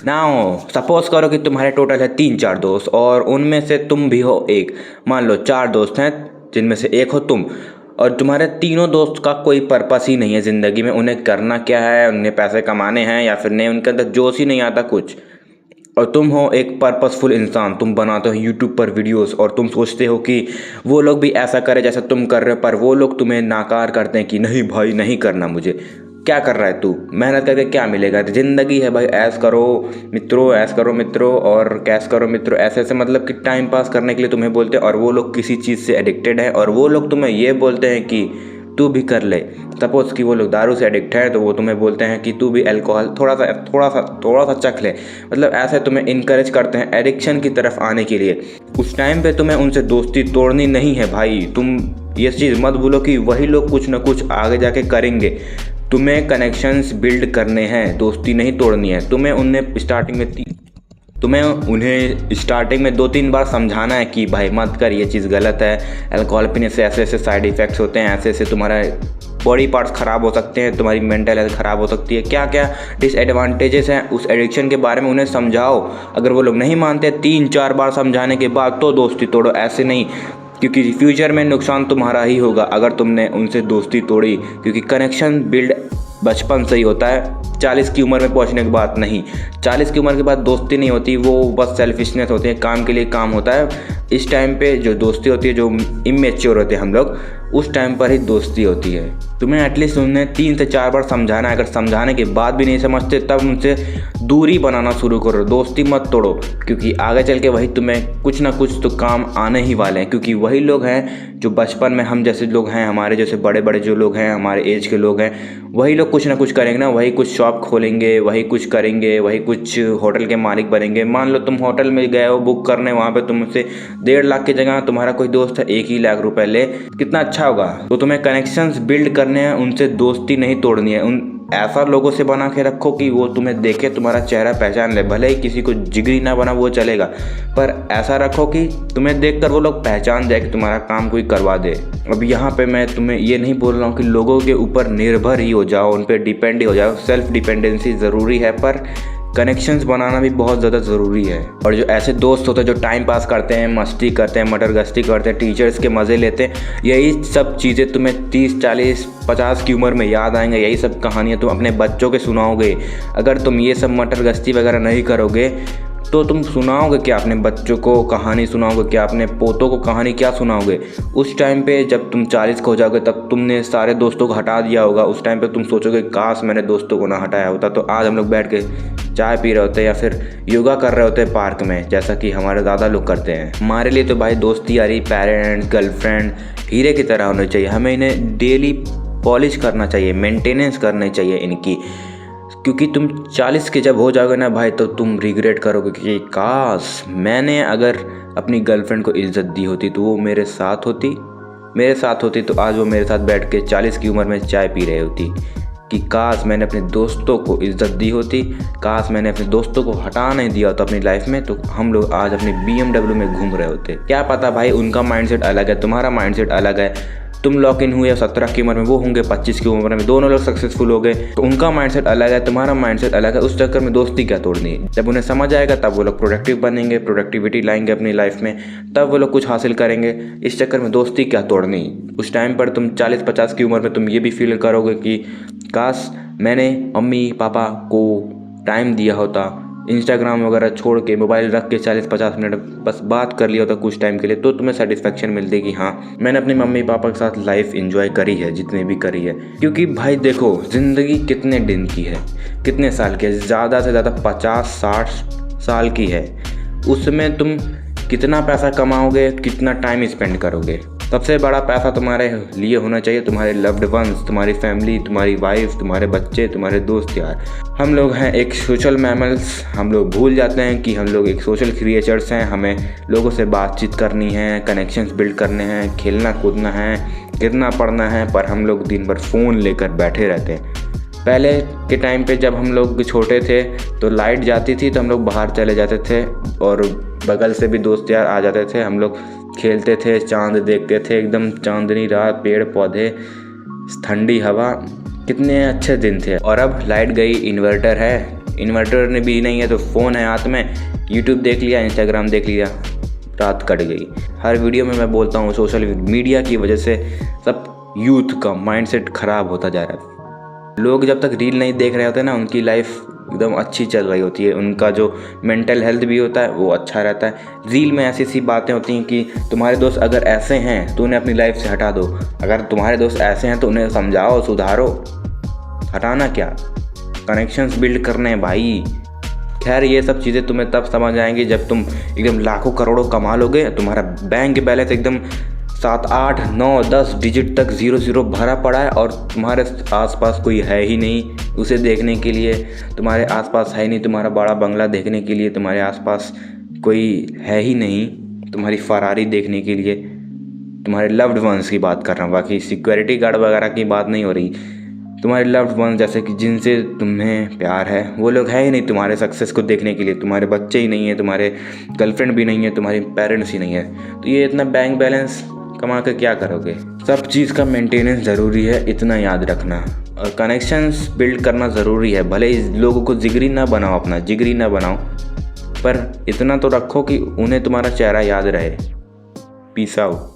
ना हो। सपोज करो कि तुम्हारे टोटल है 3-4 दोस्त और उनमें से तुम भी हो एक। मान लो 4 दोस्त हैं जिनमें से एक हो तुम, और तुम्हारे तीनों दोस्त का कोई पर्पस ही नहीं है ज़िंदगी में। उन्हें करना क्या है, उन्हें पैसे कमाने हैं या फिर नहीं, उनके अंदर जोश ही नहीं आता कुछ। और तुम हो एक पर्पसफुल इंसान, तुम बनाते हो यूट्यूब पर वीडियोस और तुम सोचते हो कि वो लोग भी ऐसा करें जैसा तुम कर रहे हो, पर वो लोग तुम्हें नाकार करते हैं कि नहीं भाई नहीं करना मुझे। क्या कर रहा है तू, मेहनत करके क्या मिलेगा, ज़िंदगी है भाई, ऐस करो मित्रों, ऐस करो मित्रों और कैस करो मित्रों, ऐसे ऐसे मतलब कि टाइम पास करने के लिए तुम्हें बोलते हैं। और वो लोग किसी चीज़ से एडिक्टेड है और वो लोग तुम्हें ये बोलते हैं कि तू भी कर ले। सपोज कि वो लोग दारू से एडिक्ट है तो वो तुम्हें बोलते हैं कि तू भी अल्कोहल थोड़ा सा चख ले। मतलब ऐसे तुम्हें इनकरेज करते हैं एडिक्शन की तरफ आने के लिए। उस टाइम पे तुम्हें उनसे दोस्ती तोड़नी नहीं है भाई। तुम ये चीज़ मत भूलो कि वही लोग कुछ ना कुछ आगे जाके करेंगे। तुम्हें कनेक्शंस बिल्ड करने हैं, दोस्ती नहीं तोड़नी है। तुम्हें उन्हें स्टार्टिंग में 2-3 बार समझाना है कि भाई मत कर, ये चीज़ गलत है, अल्कोहल पीने से ऐसे ऐसे साइड इफ़ेक्ट्स होते हैं, ऐसे ऐसे तुम्हारा बॉडी पार्ट्स ख़राब हो सकते हैं, तुम्हारी मेंटल हेल्थ ख़राब हो सकती है, क्या क्या डिसएडवांटेजेस हैं उस एडिक्शन के बारे में उन्हें समझाओ। अगर वो लोग नहीं मानते 3-4 बार समझाने के बाद तो दोस्ती तोड़ो, ऐसे नहीं, क्योंकि फ्यूचर में नुकसान तुम्हारा ही होगा अगर तुमने उनसे दोस्ती तोड़ी। क्योंकि कनेक्शन बिल्ड बचपन से ही होता है, 40 की उम्र में पहुंचने के बाद नहीं। 40 की उम्र के बाद दोस्ती नहीं होती, वो बस सेल्फिशनेस होती है, काम के लिए काम होता है। इस टाइम पे जो दोस्ती होती है, जो इमेच्योर होते हैं हम लोग, उस टाइम पर ही दोस्ती होती है। तुम्हें एटलीस्ट उन्हें 3 से 4 बार समझाना है। अगर समझाने के बाद भी नहीं समझते तब उनसे दूरी बनाना शुरू करो, दोस्ती मत तोड़ो। क्योंकि आगे चल के वही तुम्हें कुछ ना कुछ तो काम आने ही वाले हैं। क्योंकि वही लोग हैं जो बचपन में हम जैसे लोग हैं, हमारे जैसे बड़े बड़े जो लोग हैं, हमारे एज के लोग हैं, वही लोग कुछ ना कुछ करेंगे ना। वही कुछ शॉप खोलेंगे, वही कुछ करेंगे, वही कुछ होटल के मालिक बनेंगे। मान लो तुम होटल में गए हो बुक करने, वहाँ पे तुमसे 1.5 लाख की जगह तुम्हारा कोई दोस्त है 1 ही लाख रुपए ले, कितना अच्छा होगा। तो तुम्हें कनेक्शंस बिल्ड करने हैं, उनसे दोस्ती नहीं तोड़नी है। उन ऐसा लोगों से बना के रखो कि वो तुम्हें देखे, तुम्हारा चेहरा पहचान ले। भले ही किसी को जिगरी ना बना वो चलेगा, पर ऐसा रखो कि तुम्हें देखकर वो लोग पहचान जाए कि तुम्हारा काम कोई करवा दे। अब यहाँ पे मैं तुम्हें ये नहीं बोल रहा हूँ कि लोगों के ऊपर निर्भर ही हो जाओ, उन पर डिपेंड ही हो जाओ। सेल्फ डिपेंडेंसी ज़रूरी है, पर कनेक्शंस बनाना भी बहुत ज़्यादा ज़रूरी है। और जो ऐसे दोस्त होते हैं जो टाइम पास करते हैं, मस्ती करते हैं, मटरगश्ती करते हैं, टीचर्स के मज़े लेते हैं, यही सब चीज़ें तुम्हें 30, 40, 50 की उम्र में याद आएंगे। यही सब कहानियाँ तुम अपने बच्चों के सुनाओगे। अगर तुम ये सब मटरगश्ती वगैरह नहीं करोगे तो तुम सुनाओगे क्या अपने बच्चों को, कहानी सुनाओगे क्या अपने पोतों को, कहानी क्या सुनाओगे? उस टाइम पे जब तुम 40 को हो जाओगे तब तुमने सारे दोस्तों को हटा दिया होगा। उस टाइम पे तुम सोचोगे काश मैंने दोस्तों को ना हटाया होता, तो आज हम लोग बैठ के चाय पी रहे होते या फिर योगा कर रहे होते पार्क में, जैसा कि हमारे दादा लोग करते हैं। हमारे लिए तो भाई दोस्ती यारी, पेरेंट्स, गर्लफ्रेंड हीरे की तरह होनी चाहिए। हमें इन्हें डेली पॉलिश करना चाहिए, मेंटेनेंस करनी चाहिए इनकी। क्योंकि तुम 40 के जब हो जाओगे ना भाई, तो तुम रिग्रेट करोगे कि काश मैंने अगर अपनी गर्लफ्रेंड को इज्जत दी होती तो वो मेरे साथ होती तो आज वो मेरे साथ बैठ के 40 की उम्र में चाय पी रही होती। कि काश मैंने अपने दोस्तों को इज्जत दी होती, काश मैंने अपने दोस्तों को हटा नहीं दिया होता अपनी लाइफ में, तो हम लोग आज अपनी BMW में घूम रहे होते। क्या पता भाई, उनका माइंडसेट अलग है, तुम्हारा माइंडसेट अलग है। तुम लॉक इन हुए 17 की उम्र में, वो होंगे 25 की उम्र में, दोनों लोग सक्सेसफुल हो गए, तो उनका माइंडसेट अलग है, तुम्हारा माइंडसेट अलग है। उस चक्कर में दोस्ती क्या तोड़नी है? जब उन्हें समझ आएगा तब वो लोग प्रोडक्टिव बनेंगे, प्रोडक्टिविटी लाएंगे अपनी लाइफ में, तब वो लोग कुछ हासिल करेंगे। इस चक्कर में दोस्ती क्या तोड़नी? उस टाइम पर तुम 40-50 की उम्र में तुम ये भी फील करोगे कि काश मैंने मम्मी पापा को टाइम दिया होता, इंस्टाग्राम वगैरह छोड़ के मोबाइल रख के 40-50 मिनट बस बात कर लिया होता कुछ टाइम के लिए, तो तुम्हें सेटिस्फेक्शन मिलती कि हाँ मैंने अपने मम्मी पापा के साथ लाइफ एंजॉय करी है जितनी भी करी है। क्योंकि भाई देखो, ज़िंदगी कितने दिन की है, कितने साल की है? ज़्यादा से ज़्यादा 50-60 साल की है। उसमें तुम कितना पैसा कमाओगे, कितना टाइम स्पेंड करोगे? सबसे बड़ा पैसा तुम्हारे लिए होना चाहिए तुम्हारे लव्ड वंस, तुम्हारी फैमिली, तुम्हारी वाइफ, तुम्हारे बच्चे, तुम्हारे दोस्त यार। हम लोग हैं एक सोशल मैमल्स, हम लोग भूल जाते हैं कि हम लोग एक सोशल क्रिएचर्स हैं। हमें लोगों से बातचीत करनी है, कनेक्शंस बिल्ड करने हैं, खेलना कूदना है, गिरना पड़ना है, पर हम लोग दिन भर फ़ोन लेकर बैठे रहते हैं। पहले के टाइम पे जब हम लोग छोटे थे तो लाइट जाती थी तो हम लोग बाहर चले जाते थे और बगल से भी दोस्त यार आ जाते थे, हम लोग खेलते थे, चांद देखते थे, एकदम चांदनी रात, पेड़ पौधे, ठंडी हवा, कितने अच्छे दिन थे। और अब लाइट गई, इन्वर्टर है, इन्वर्टर ने भी नहीं है तो फ़ोन है हाथ में, यूट्यूब देख लिया, इंस्टाग्राम देख लिया, रात कट गई। हर वीडियो में मैं बोलता हूँ सोशल मीडिया की वजह से सब यूथ का माइंडसेट ख़राब होता जा रहा है। लोग जब तक रील नहीं देख रहे होते ना, उनकी लाइफ एकदम अच्छी चल रही होती है, उनका जो मेंटल हेल्थ भी होता है वो अच्छा रहता है। रील में ऐसी सी बातें होती हैं कि तुम्हारे दोस्त अगर ऐसे हैं तो उन्हें अपनी लाइफ से हटा दो, अगर तुम्हारे दोस्त ऐसे हैं तो उन्हें समझाओ, सुधारो। हटाना क्या, कनेक्शंस बिल्ड करने हैं भाई। खैर ये सब चीज़ें तुम्हें तब समझ आएंगी जब तुम एकदम लाखों करोड़ों कमा लोगे, तुम्हारा बैंक बैलेंस एकदम 7, 8, 9, 10 डिजिट तक 0 भरा पड़ा है और तुम्हारे आसपास कोई है ही नहीं उसे देखने के लिए, तुम्हारे आसपास है ही नहीं तुम्हारा बड़ा बंगला देखने के लिए, तुम्हारे आसपास कोई है ही नहीं तुम्हारी फरारी देखने के लिए। तुम्हारे लव्ड वंस की बात कर रहा हूँ, बाकी सिक्योरिटी गार्ड वगैरह की बात नहीं हो रही। तुम्हारे लव्ड वंस जैसे कि जिनसे तुम्हें प्यार है वो लोग है ही नहीं तुम्हारे सक्सेस को देखने के लिए। तुम्हारे बच्चे ही नहीं है, तुम्हारे गर्लफ्रेंड भी नहीं है, तुम्हारे पेरेंट्स ही नहीं है, तो ये इतना बैंक बैलेंस कमा कर क्या करोगे। सब चीज़ का मेंटेनेंस ज़रूरी है, इतना याद रखना। और कनेक्शंस बिल्ड करना ज़रूरी है, भले ही लोगों को जिगरी ना बनाओ, अपना जिगरी ना बनाओ, पर इतना तो रखो कि उन्हें तुम्हारा चेहरा याद रहे। Peace out.